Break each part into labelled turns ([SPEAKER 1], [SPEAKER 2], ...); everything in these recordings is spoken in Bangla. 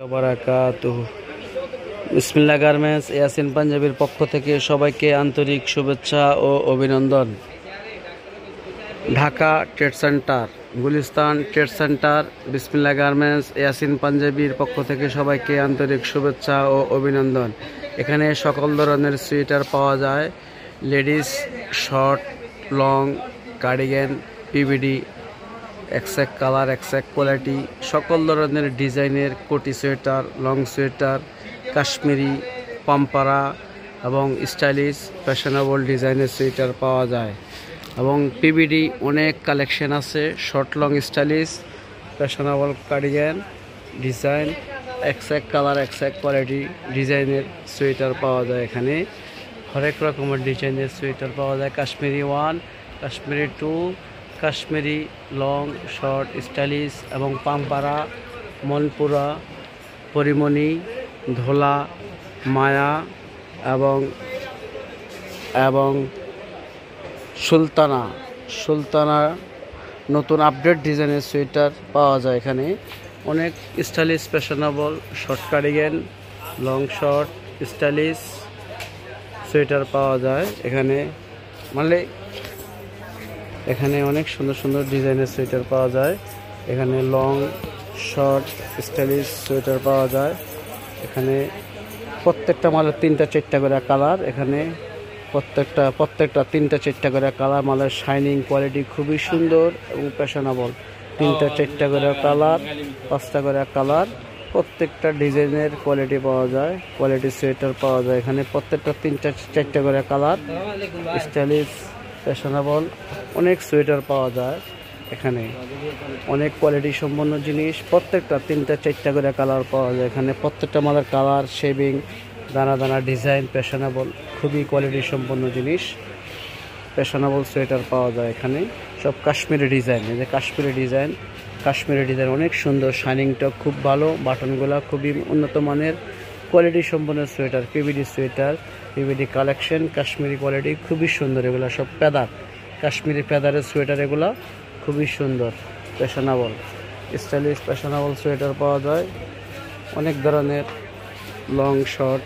[SPEAKER 1] বারাকাতুহু। বিসমিল্লাহ গার্মেন্টস ইয়াসিন পাঞ্জাবির পক্ষ থেকে সবাইকে আন্তরিক শুভেচ্ছা ও অভিনন্দন। Dhaka trade centre, Gulistan trade centre, বিসমিল্লাহ গার্মেন্টস ইয়াসিন পাঞ্জাবির পক্ষ থেকে সবাইকে আন্তরিক শুভেচ্ছা ও অভিনন্দন। এখানে সকল ধরনের সোয়েটার পাওয়া যায়, ladies, short, long, cardigan, PVD, exact colour, exact quality, সকল ধরনের ডিজাইনের কোটি সোয়েটার, লং সোয়েটার, কাশ্মীরি, পাম্পারা এবং স্টাইলিশ ফ্যাশনেবল ডিজাইনের সোয়েটার পাওয়া যায়। এবং পিভিডি অনেক কালেকশন আছে, short long stylish fashionable cardigan design, exact colour, exact quality ডিজাইনের সোয়েটার পাওয়া যায়। এখানে হরেক রকমের ডিজাইনের সোয়েটার পাওয়া যায়। Kashmiri 1, Kashmiri 2, Kashmiri long, short, stylish এবং পাম্পারা, মনপুরা, পরিমণি, ধোলা, মায়া এবং সুলতানা নতুন আপডেট ডিজাইনের সোয়েটার পাওয়া যায়। এখানে অনেক stylish fashionable short cardigan, long short, stylish sweater পাওয়া যায়। এখানে অনেক সুন্দর সুন্দর ডিজাইনের সোয়েটার পাওয়া যায়। এখানে লং, শর্ট, স্টাইলিশ সোয়েটার পাওয়া যায়। এখানে প্রত্যেকটা মালের 3টা-4টা করে কালার। এখানে প্রত্যেকটা 3টা-4টা করে কালার। মালের শাইনিং কোয়ালিটি খুবই সুন্দর এবং ফ্যাশনেবল। 3টা-4টা করে কালার, 5টা করে কালার, প্রত্যেকটা ডিজাইনের কোয়ালিটি পাওয়া যায়, কোয়ালিটি সোয়েটার পাওয়া যায়। এখানে প্রত্যেকটা 3টা-4টা করে কালার, স্টাইলিশ ফ্যাশনেবল অনেক সোয়েটার পাওয়া যায়। এখানে অনেক কোয়ালিটি সম্পন্ন জিনিস, প্রত্যেকটা 3টা-4টা করে কালার পাওয়া যায়। এখানে প্রত্যেকটা মালের কালার, শেভিং, দানা দানা ডিজাইন ফ্যাশনেবল, খুবই কোয়ালিটি সম্পন্ন জিনিস, ফ্যাশনেবল সোয়েটার পাওয়া যায়। এখানে সব কাশ্মীরি ডিজাইন, এই যে কাশ্মীরি ডিজাইন অনেক সুন্দর, শাইনিংটা খুব ভালো, বাটনগুলো খুবই উন্নত মানের, কোয়ালিটি সম্পন্ন sweater, PVD sweater, PVD collection, Kashmiri quality খুবই সুন্দর। এগুলো সব পেদার, কাশ্মীরি পেদারের সোয়েটার, এগুলো খুবই সুন্দর, ফ্যাশনেবল স্টাইলিশ ফ্যাশনেবল সোয়েটার পাওয়া যায়। অনেক ধরনের long, short,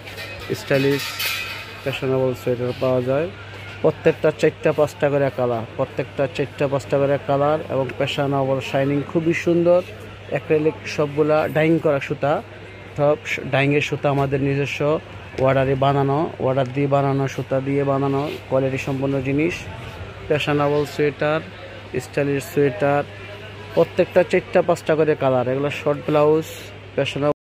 [SPEAKER 1] stylish fashionable sweater পাওয়া যায়। প্রত্যেকটা 4টা-5টা করে কালার, এবং ফ্যাশনেবল শাইনিং খুবই সুন্দর। অ্যাক্রিলিক সবগুলা ডাইং করা সুতা, সব ডাইংয়ের সুতা আমাদের নিজস্ব অর্ডার দিয়ে বানানো সুতা দিয়ে বানানো কোয়ালিটি সম্পন্ন জিনিস। ফ্যাশনেবল সোয়েটার, স্টাইলিশ সোয়েটার, প্রত্যেকটা 4টা-5টা করে কালার। এগুলো শর্ট ব্লাউজ, ফ্যাশনেবল